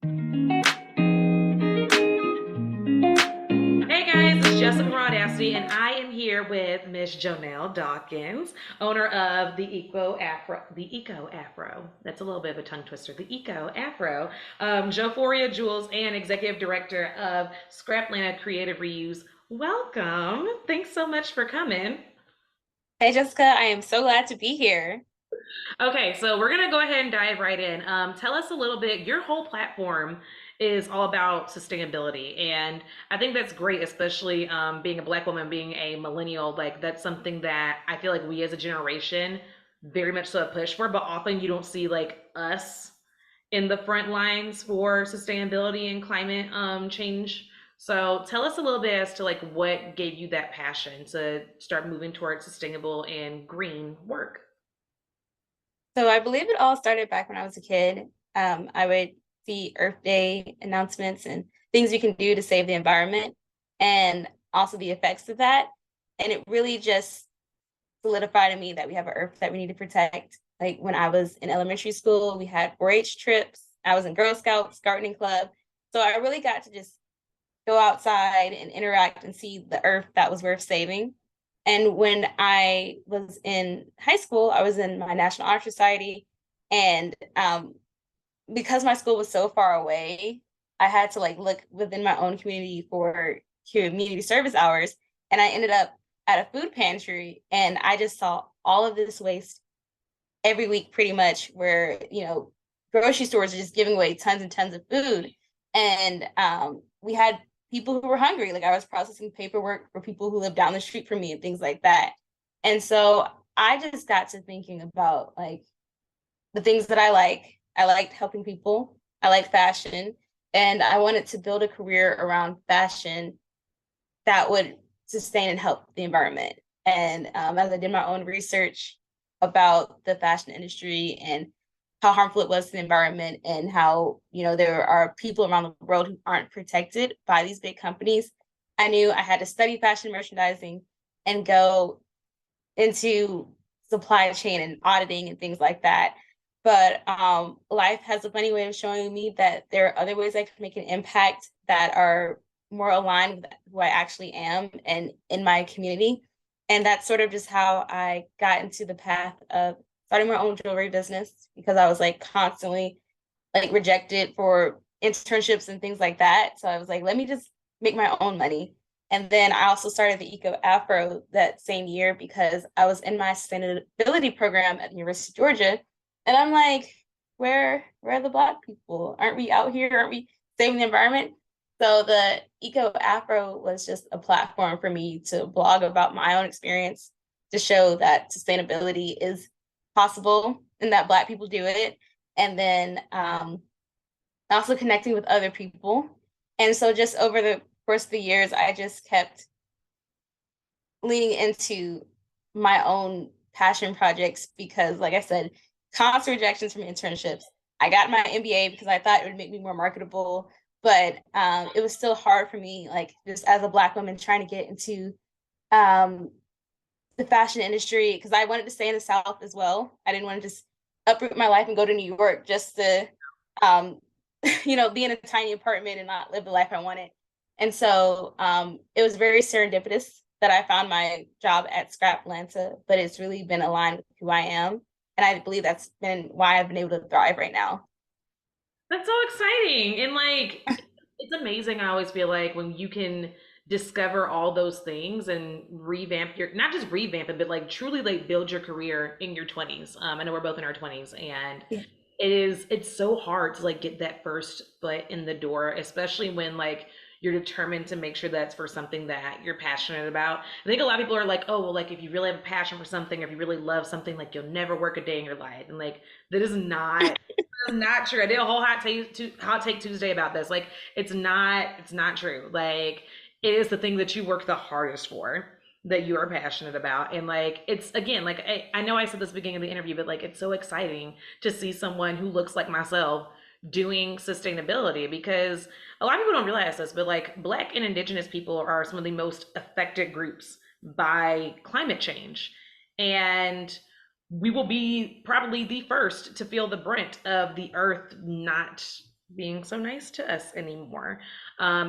Hey guys, it's Jessica from Audacity, and I am here with Miss Jonelle Dawkins, owner of the Eco Afro. That's a little bit of a tongue twister. The Eco Afro, Joforia Jewels, and executive director of Scraplanta Creative Reuse. Welcome. Thanks so much for coming. Hey Jessica, I am so glad to be here. Okay, so we're gonna go ahead and dive right in. Tell us a little bit. Your whole platform is all about sustainability, and I think that's great, especially being a Black woman, being a millennial. Like that's something that I feel like we as a generation very much so push for, but often you don't see like us in the front lines for sustainability and climate change. So tell us a little bit as to like what gave you that passion to start moving towards sustainable and green work. So I believe it all started back when I was a kid. I would see Earth Day announcements and things we can do to save the environment and also the effects of that. And it really just solidified in me that we have an Earth that we need to protect. Like when I was in elementary school, we had 4-H trips. I was in Girl Scouts, gardening club. So I really got to just go outside and interact and see the Earth that was worth saving. And when I was in high school, I was in my National Honor Society. And because my school was so far away, I had to like look within my own community for community service hours. And I ended up at a food pantry and I just saw all of this waste every week pretty much where, grocery stores are just giving away tons and tons of food. And we had people who were hungry. Like I was processing paperwork for people who lived down the street from me and things like that. And so I just got to thinking about like the things that I like. I liked helping people. I like fashion. And I wanted to build a career around fashion that would sustain and help the environment. And as I did my own research about the fashion industry and how harmful it was to the environment and how, there are people around the world who aren't protected by these big companies, I knew I had to study fashion merchandising and go into supply chain and auditing and things like that. But life has a funny way of showing me that there are other ways I can make an impact that are more aligned with who I actually am and in my community. And that's sort of just how I got into the path of starting my own jewelry business because I was like constantly like rejected for internships and things like that. So I was like, let me just make my own money. And then I also started the Eco Afro that same year because I was in my sustainability program at the University of Georgia. And I'm like, where are the Black people? Aren't we out here? Aren't we saving the environment? So the Eco Afro was just a platform for me to blog about my own experience to show that sustainability is possible and that Black people do it. And then also connecting with other people. And so just over the course of the years, I just kept leaning into my own passion projects because, like I said, constant rejections from internships. I got my MBA because I thought it would make me more marketable, but it was still hard for me, like just as a Black woman trying to get into um, the fashion industry because I wanted to stay in the South as well. I didn't want to just uproot my life and go to New York just to, um, be in a tiny apartment and not live the life I wanted. And so it was very serendipitous that I found my job at Scrap Atlanta, but it's really been aligned with who I am. And I believe that's been why I've been able to thrive right now. That's so exciting. And like it's amazing. I always feel like when you can discover all those things and revamp your not just revamp it, but like truly like build your career in your 20s. I know we're both in our 20s and Yeah. it's so hard to like get that first foot in the door, especially when like you're determined to make sure that's for something that you're passionate about. I think a lot of people are like, oh, well, like if you really have a passion for something, or if you really love something, like you'll never work a day in your life. And like that is not true. I did a whole hot take Tuesday about this. Like it's not true. Like it is the thing that you work the hardest for that you are passionate about. And like it's again, like I know I said this at the beginning of the interview, but like it's so exciting to see someone who looks like myself doing sustainability because a lot of people don't realize this, but like Black and Indigenous people are some of the most affected groups by climate change. And we will be probably the first to feel the brunt of the earth not being so nice to us anymore.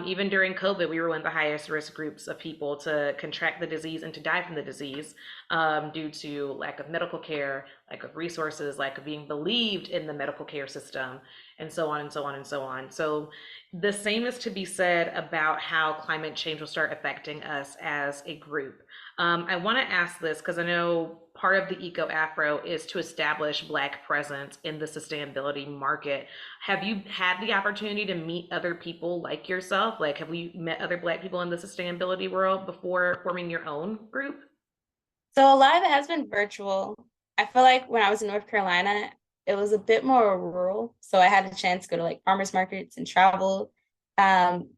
Even during COVID, we were one of the highest risk groups of people to contract the disease and to die from the disease, due to lack of medical care, lack of resources, lack of being believed in the medical care system, and so on and so on and so on. So the same is to be said about how climate change will start affecting us as a group. I want to ask this because I know part of the Eco Afro is to establish Black presence in the sustainability market. Have you had the opportunity to meet other people like yourself? Like, have we met other Black people in the sustainability world before forming your own group? So a lot of it has been virtual. I feel like when I was in North Carolina, it was a bit more rural. So I had a chance to go to like farmers markets and travel. Um,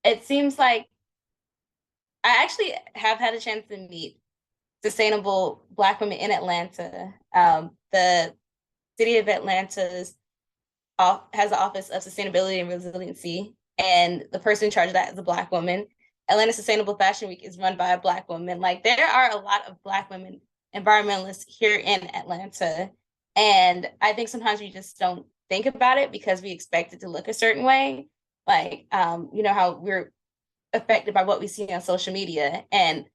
it seems like I actually have had a chance to meet sustainable Black women in Atlanta. The city of Atlanta's has the Office of Sustainability and Resiliency, and the person in charge of that is a Black woman. Atlanta Sustainable Fashion Week is run by a Black woman. Like there are a lot of Black women environmentalists here in Atlanta, and I think sometimes we just don't think about it because we expect it to look a certain way. Like, you know how we're affected by what we see on social media, and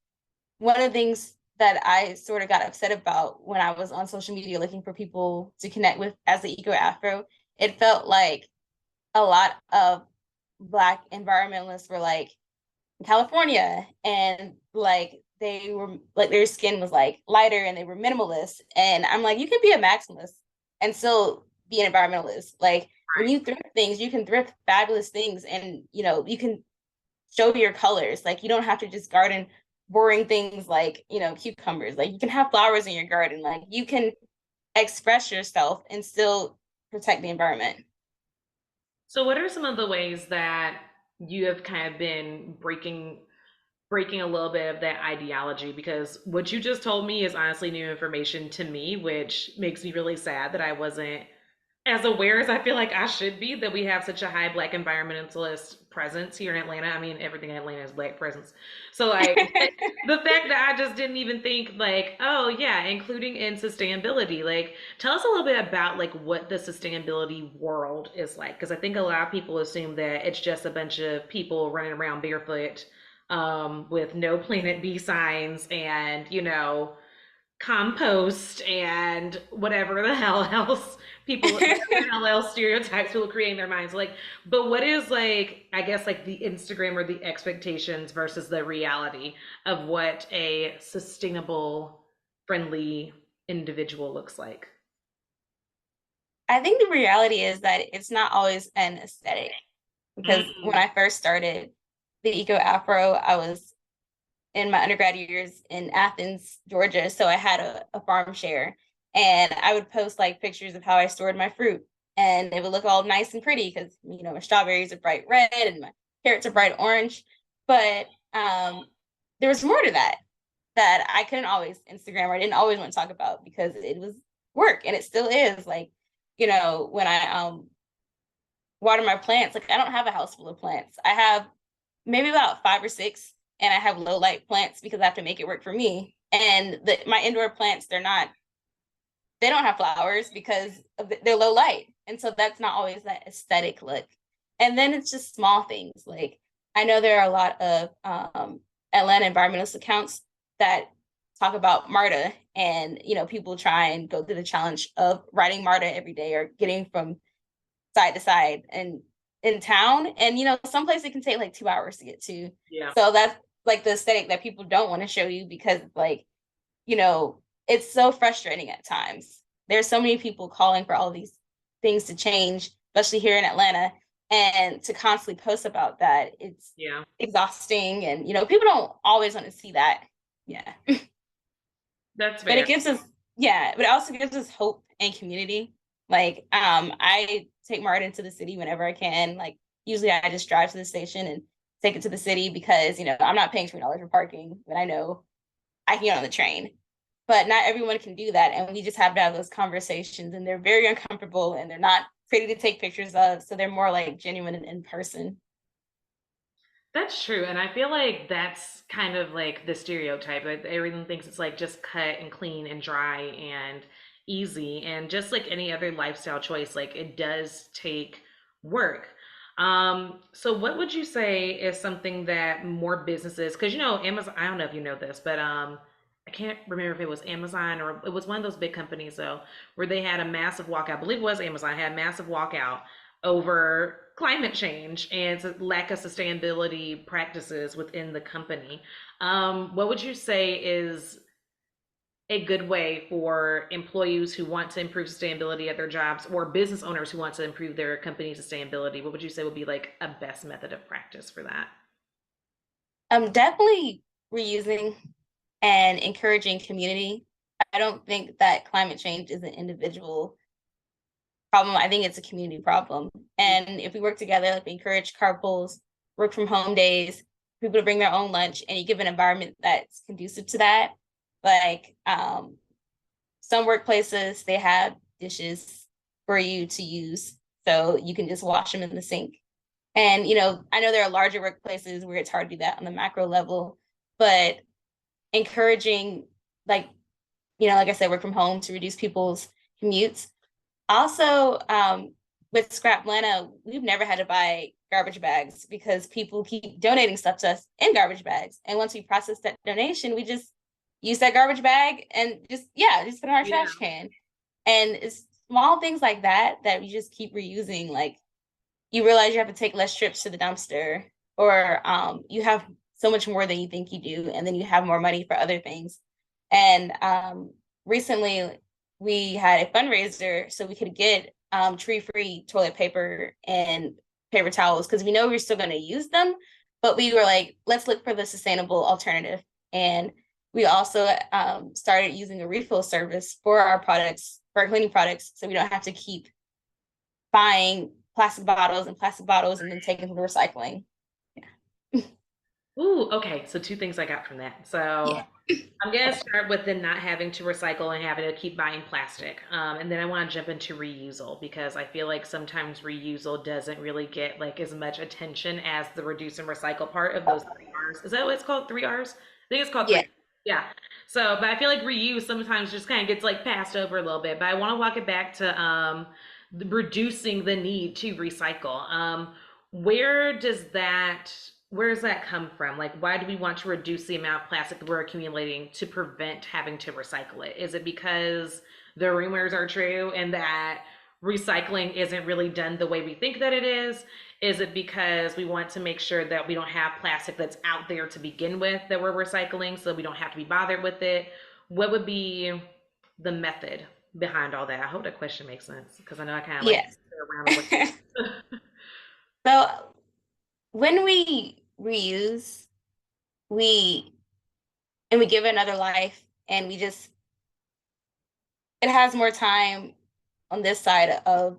one of the things that I sort of got upset about when I was on social media looking for people to connect with as the Eco Afro, it felt like a lot of Black environmentalists were like in California, and like they were like their skin was like lighter and they were minimalist. And I'm like, you can be a maximalist and still be an environmentalist. Like when you thrift things, you can thrift fabulous things, and you know, you can show your colors. Like you don't have to just garden boring things like, you know, cucumbers. Like you can have flowers in your garden. Like you can express yourself and still protect the environment. So, what are some of the ways that you have kind of been breaking a little bit of that ideology? Because what you just told me is honestly new information to me, which makes me really sad that I wasn't as aware as I feel like I should be, that we have such a high Black environmentalist presence here in Atlanta. I mean, everything in Atlanta is Black presence. So like the fact that I just didn't even think like, oh yeah, including in sustainability. Like, tell us a little bit about like what the sustainability world is like, because I think a lot of people assume that it's just a bunch of people running around barefoot, with no Planet B signs and compost and whatever the hell else people, whatever the hell else stereotypes people create in their minds. Like, but what is like, I guess, like the Instagram or the expectations versus the reality of what a sustainable, friendly individual looks like? I think the reality is that it's not always an aesthetic, because when Mm, I first started the Eco Afro, I was in my undergrad years in Athens, Georgia. So I had a farm share, and I would post like pictures of how I stored my fruit, and it would look all nice and pretty because, you know, my strawberries are bright red and my carrots are bright orange. But there was more to that that I couldn't always Instagram, or I didn't always want to talk about because it was work, and it still is. Like, you know, when I water my plants, like I don't have a house full of plants. I have maybe about five or six, and I have low light plants because I have to make it work for me. And my indoor plants, they don't have flowers because they're low light, and so that's not always that aesthetic look. And then it's just small things. Like I know there are a lot of Atlanta environmentalist accounts that talk about MARTA, and you know, people try and go through the challenge of riding MARTA every day or getting from side to side and in town. And you know, some places it can take like 2 hours to get to. yeah. So that's like the aesthetic that people don't want to show you because like, you know, it's so frustrating at times. There's so many people calling for all these things to change, especially here in Atlanta. And to constantly post about that, it's Yeah. exhausting. And you know, people don't always want to see that. Yeah. That's But fair. it gives us, yeah, but it also gives us hope and community. Like I take Martin into the city whenever I can. Like usually I just drive to the station and take it to the city because, you know, I'm not paying $20 for parking, but I know I can get on the train. But not everyone can do that, and we just have to have those conversations, and they're very uncomfortable, and they're not pretty to take pictures of, so they're more like genuine and in person. That's true. And I feel like that's kind of like the stereotype. Like everyone thinks it's like just cut and clean and dry and easy. And just like any other lifestyle choice, like it does take work. So what would you say is something that more businesses, because you know, Amazon, I don't know if you know this, but I can't remember if it was Amazon or it was one of those big companies though, where they had a massive walkout. I believe it was Amazon had a massive walkout over climate change and lack of sustainability practices within the company. What would you say is a good way for employees who want to improve sustainability at their jobs or business owners who want to improve their company sustainability? What would you say would be like a best method of practice for that? Definitely reusing and encouraging community. I don't think that climate change is an individual problem. I think it's a community problem. And if we work together, like we encourage carpools, work from home days, people to bring their own lunch, and you give an environment that's conducive to that. Like some workplaces, they have dishes for you to use, so you can just wash them in the sink. And I know there are larger workplaces where it's hard to do that on the macro level, but encouraging, like like I said, work from home to reduce people's commutes. Also, with Scrap Atlanta, we've never had to buy garbage bags because people keep donating stuff to us in garbage bags. And once we process that donation, we just use that garbage bag and just put it in our Yeah. trash can. And it's small things like that that we just keep reusing. Like you realize you have to take less trips to the dumpster, or you have so much more than you think you do, and then you have more money for other things. And recently, we had a fundraiser so we could get tree-free toilet paper and paper towels because we know we're still going to use them, but we were like, let's look for the sustainable alternative. And we also started using a refill service for our products, for our cleaning products, so we don't have to keep buying plastic bottles and then taking them to recycling. Yeah. Ooh, okay. So two things I got from that. So Yeah. I'm gonna start with the not having to recycle and having to keep buying plastic. And then I want to jump into reusal because I feel like sometimes reusal doesn't really get like as much attention as the reduce and recycle part of those 3 R's. Is that what it's called? 3 R's? I think it's called Yeah. three. Yeah. So, but I feel like reuse sometimes just kind of gets like passed over a little bit. But I want to walk it back to reducing the need to recycle. Where does that where does that come from? Like, why do we want to reduce the amount of plastic that we're accumulating to prevent having to recycle it? Is it because the rumors are true and that recycling isn't really done the way we think that it is? Is it because we want to make sure that we don't have plastic that's out there to begin with that we're recycling so we don't have to be bothered with it? What would be the method behind all that? I hope that question makes sense because I know I kind of like Yes. around and look. So when we reuse, we we give it another life, and it has more time on this side of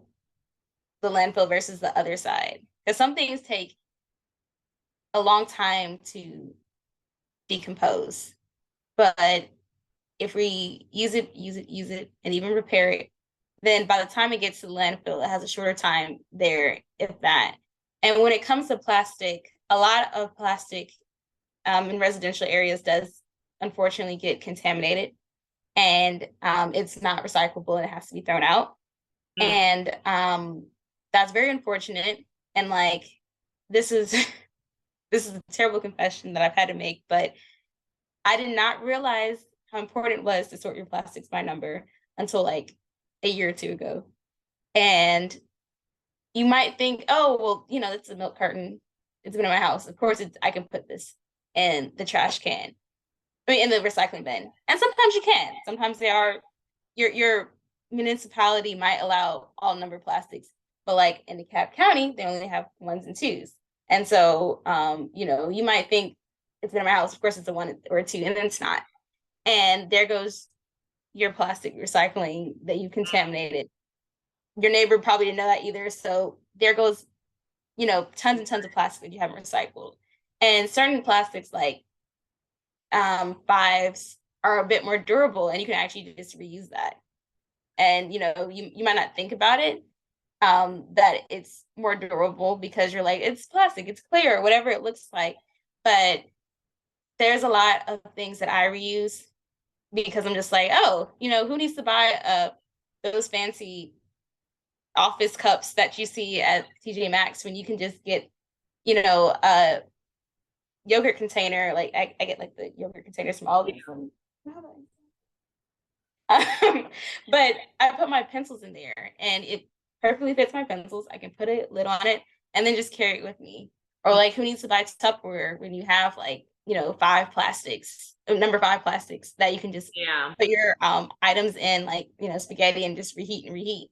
the landfill versus the other side. Because some things take a long time to decompose. But if we use it, and even repair it, then by the time it gets to the landfill, it has a shorter time there, if that. And when it comes to plastic, a lot of plastic in residential areas does unfortunately get contaminated, and it's not recyclable and it has to be thrown out. Mm. And that's very unfortunate. And like, this is this is a terrible confession that I've had to make, but I did not realize how important it was to sort your plastics by number until like a year or two ago. And you might think, oh, well, it's a milk carton. It's been in my house. Of course, I can put this in the trash can. I mean, in the recycling bin. And sometimes you can. Sometimes they are, your municipality might allow all number plastics, but like in DeKalb County, they only have ones and twos. And so, you might think it's been in my house. Of course, it's a one or a two, and then it's not. And there goes your plastic recycling that you contaminated. Your neighbor probably didn't know that either. So there goes, tons and tons of plastic that you haven't recycled. And certain plastics like fives are a bit more durable, and you can actually just reuse that. And you might not think about it, that it's more durable because you're like, it's plastic, it's clear, whatever it looks like. But there's a lot of things that I reuse because I'm just like, oh, who needs to buy those fancy office cups that you see at TJ Maxx when you can just get, you know, a yogurt container. Like I get like the yogurt containers from Yeah. Aldi from but I put my pencils in there and it perfectly fits my pencils. I can put a lid on it and then just carry it with me. Or like who needs to buy Tupperware when you have like, you know, five plastics, number five plastics that you can just Yeah. put your items in, like, you know, spaghetti, and just reheat and reheat.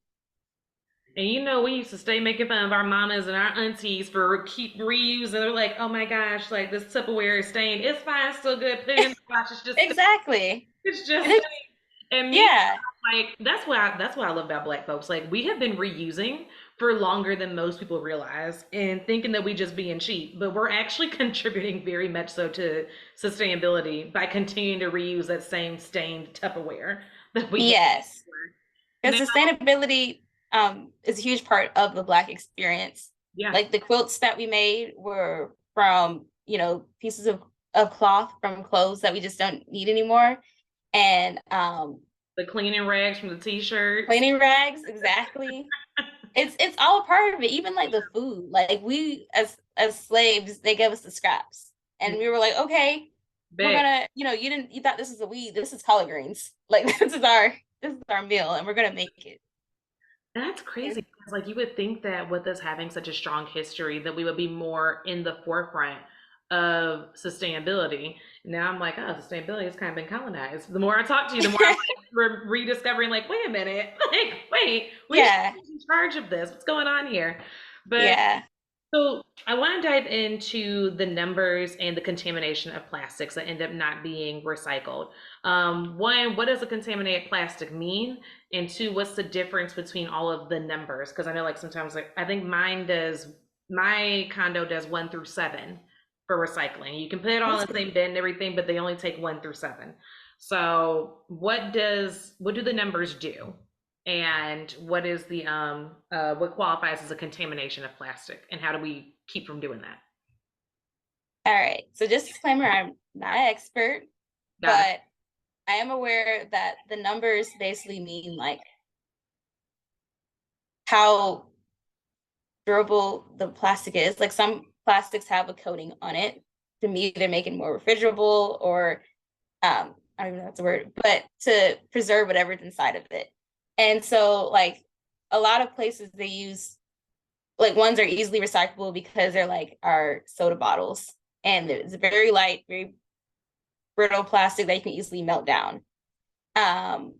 And you know, we used to stay making fun of our mamas and our aunties for keep reusing. They're like, oh my gosh, like this Tupperware is stained. It's fine, still good. Put it in the wash. It's just, Exactly. it's just And it's, stained. And me, yeah. like that's what I love about Black folks. Like we have been reusing for longer than most people realize, and thinking that we just being cheap, but we're actually contributing very much so to sustainability by continuing to reuse that same stained Tupperware that we had. Yes. Now, Because sustainability is a huge part of the Black experience. yeah, Like the quilts that we made were from, you know, pieces of cloth from clothes that we just don't need anymore. And the cleaning rags from the t-shirts. cleaning rags, exactly. It's all a part of it. Even like the food. Like we as slaves, they gave us the scraps. And we were like, okay, we're Bet. gonna, you know, you thought this is a weed, this is collard greens. Like this is our meal and we're gonna make it. That's crazy because, like, you would think that with us having such a strong history, that we would be more in the forefront of sustainability. Now I'm like, oh, sustainability has kind of been colonized. The more I talk to you, the more I'm like rediscovering, like, wait a minute, like, wait, we should Yeah. be in charge of this. What's going on here? But Yeah. so I want to dive into the numbers and the contamination of plastics that end up not being recycled. One, what does a contaminated plastic mean? And two, what's the difference between all of the numbers? Because I know like sometimes like I think my condo does 1 through 7 for recycling. You can put it all That's in the good. same bin and everything, but they only take 1 through 7. So what do the numbers do? And what is the what qualifies as a contamination of plastic, and how do we keep from doing that? All right. So just disclaimer, I'm not an expert, Got it. but I am aware that the numbers basically mean like how durable the plastic is. Like some plastics have a coating on it to either make it more refrigerable or I don't even know that's a word, but to preserve whatever's inside of it. And so like a lot of places they use like ones are easily recyclable because they're like our soda bottles. And it's very light, very brittle plastic that you can easily melt down. Um,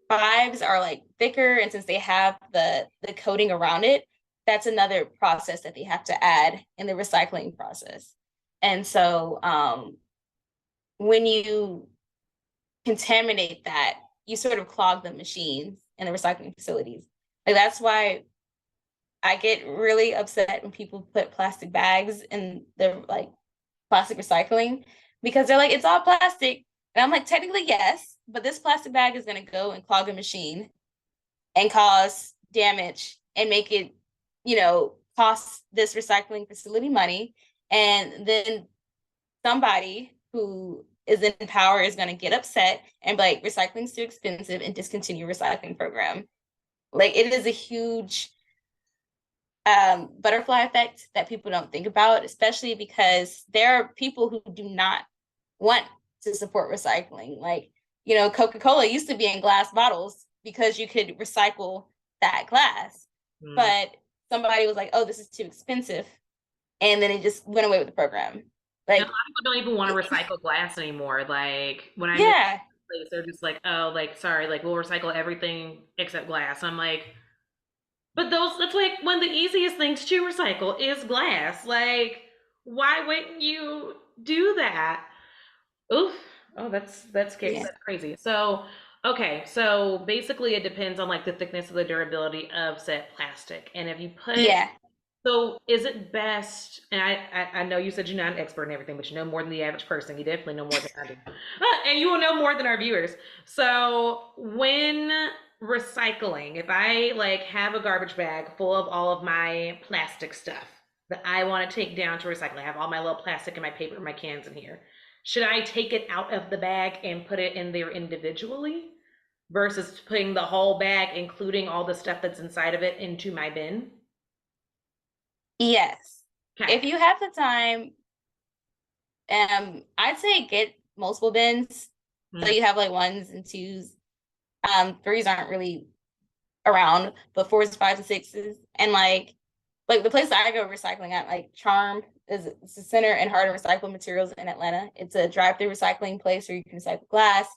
fives are like thicker, and since they have the coating around it, that's another process that they have to add in the recycling process. And so when you contaminate that, you sort of clog the machines in the recycling facilities. Like that's why I get really upset when people put plastic bags in the like plastic recycling because they're like, it's all plastic. And I'm like, technically, yes, but this plastic bag is going to go and clog a machine and cause damage and make it, you know, cost this recycling facility money. And then somebody who is in power is going to get upset and be like, recycling's too expensive and discontinue recycling program. Like it is a huge butterfly effect that people don't think about, especially because there are people who do not want to support recycling. Like, you know, Coca-Cola used to be in glass bottles because you could recycle that glass. Mm. But somebody was like, oh, this is too expensive. And then it just went away with the program. And a lot Like, of people don't even want to recycle glass anymore. Like when I moved to yeah, this place, they're just like, oh, like sorry, like we'll recycle everything except glass. I'm like, but that's like one of the easiest things to recycle is glass. Like, why wouldn't you do that? Oof. Oh, yeah, that's crazy. So, okay, so basically it depends on like the thickness of the durability of said plastic. And if you put yeah. so is it best, and I know you said you're not an expert in everything, but you know more than the average person. You definitely know more than I do. And you will know more than our viewers. So when recycling, if I like have a garbage bag full of all of my plastic stuff that I want to take down to recycle, I have all my little plastic and my paper and my cans in here. Should I take it out of the bag and put it in there individually? versus putting the whole bag, including all the stuff that's inside of it, into my bin? Yes. Okay. If you have the time, I'd say get multiple bins. So Mm, you have like ones and twos. Threes aren't really around, but fours, fives, and sixes. And like the place that I go recycling at, like Charm, is it's a center and heart of recycled materials in Atlanta. It's a drive-through recycling place where you can recycle glass,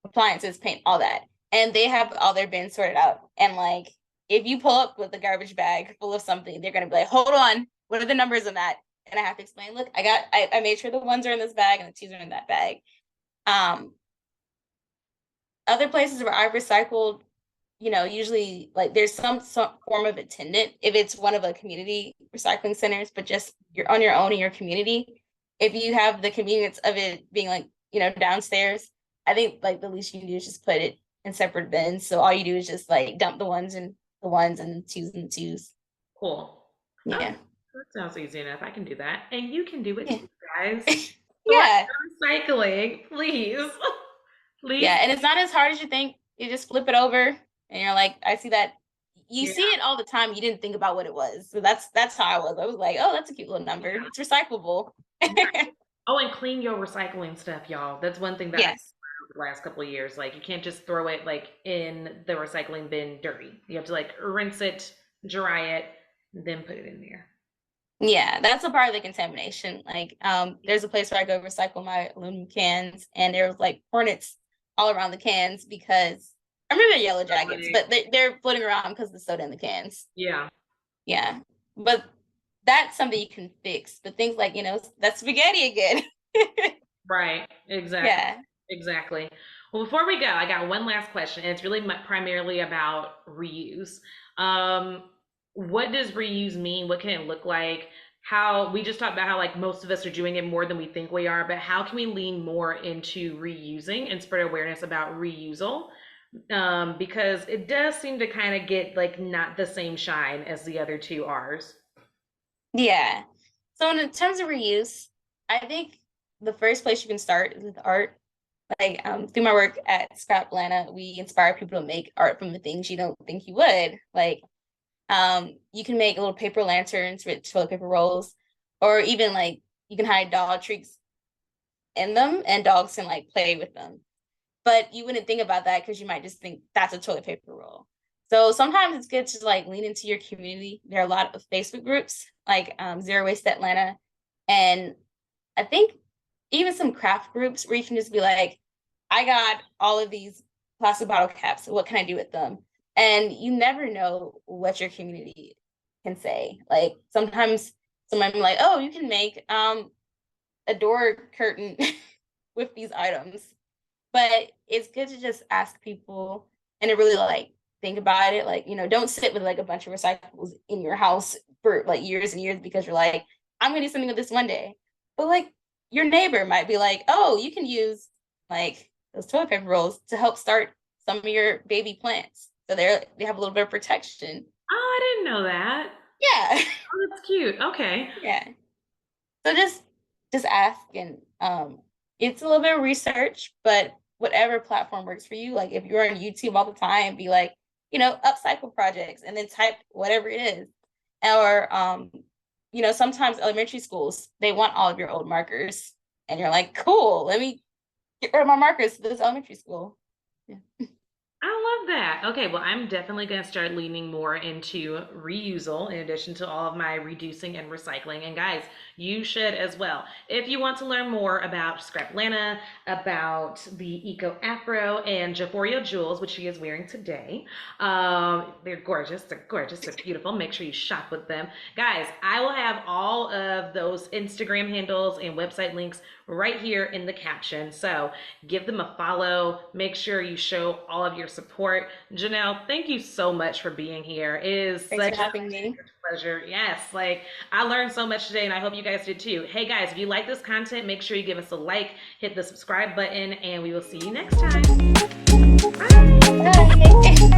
appliances, paint, all that. And they have all their bins sorted out. And like if you pull up with a garbage bag full of something, they're gonna be like, hold on, what are the numbers on that? And I have to explain, look, I made sure the ones are in this bag and the twos are in that bag. Um, Other places where I've recycled, usually like there's some form of attendant if it's one of a community recycling centers, but just you're on your own in your community. If you have the convenience of it being like, downstairs, I think like the least you can do is just put it in separate bins. So all you do is just like dump the ones and the ones and the twos and the twos. cool. Okay, Yeah. that sounds easy enough. I can do that. And you can do it Yeah. too, guys. Start Yeah. recycling, please. Please. Yeah. And it's not as hard as you think. You just flip it over and you're like, I see that. You Yeah. see it all the time. You didn't think about what it was. So that's how I was. I was like, oh, that's a cute little number. It's recyclable. Oh, and clean your recycling stuff, y'all. That's one thing that I Yes. learned the last couple of years. Like, you can't just throw it like in the recycling bin dirty. You have to like rinse it, dry it, then put it in there. Yeah, that's a part of the contamination. Like, there's a place where I go recycle my aluminum cans, and there was like hornets all around the cans because I remember they're yellow jackets, Like, but they're floating around because of the soda in the cans. yeah, Yeah, but that's something you can fix. But things like, that's spaghetti again. right. Exactly. Yeah. Exactly. Well, before we go, I got one last question, and it's really primarily about reuse. Um, what does reuse mean? What can it look like? How we just talked about how like most of us are doing it more than we think we are, but how can we lean more into reusing and spread awareness about reusal? Because it does seem to kind of get like not the same shine as the other two R's. Yeah. So in terms of reuse, I think the first place you can start is with art. Like through my work at Scrap Atlanta, we inspire people to make art from the things you don't think you would. Like you can make little paper lanterns with toilet paper rolls, or even like you can hide dog treats in them and dogs can like play with them. But you wouldn't think about that because you might just think that's a toilet paper roll. So sometimes it's good to like lean into your community. There are a lot of Facebook groups like Zero Waste Atlanta, and I think even some craft groups where you can just be like, I got all of these plastic bottle caps. What can I do with them? And you never know what your community can say. Like sometimes someone be like, oh, you can make a door curtain with these items. But it's good to just ask people and to really like think about it. Like, don't sit with like a bunch of recyclables in your house for like years and years because you're like, I'm gonna do something with this one day. But like your neighbor might be like, oh, you can use like those toilet paper rolls to help start some of your baby plants. So they have a little bit of protection. Oh, I didn't know that. Yeah. Oh, that's cute. Okay. Yeah. So just ask and it's a little bit of research, but whatever platform works for you. Like if you're on YouTube all the time, be like, upcycle projects and then type whatever it is. Or sometimes elementary schools, they want all of your old markers. And you're like, cool, let me get rid of my markers to this elementary school. Yeah. I love that. Okay, well, I'm definitely going to start leaning more into reusal in addition to all of my reducing and recycling. And guys, you should as well. If you want to learn more about Scrap Atlanta, about the Eco Afro and Joforia Jewels, which she is wearing today, they're gorgeous. They're gorgeous. They're beautiful. Make sure you shop with them. Guys, I will have all of those Instagram handles and website links right here in the caption. So give them a follow. Make sure you show all of your support. Jonelle, thank you so much for being here. It is Thanks such for having me. a pleasure. Yes, like I learned so much today and I hope you guys did too. Hey guys, if you like this content, make sure you give us a like, hit the subscribe button, and we will see you next time. Bye. Bye.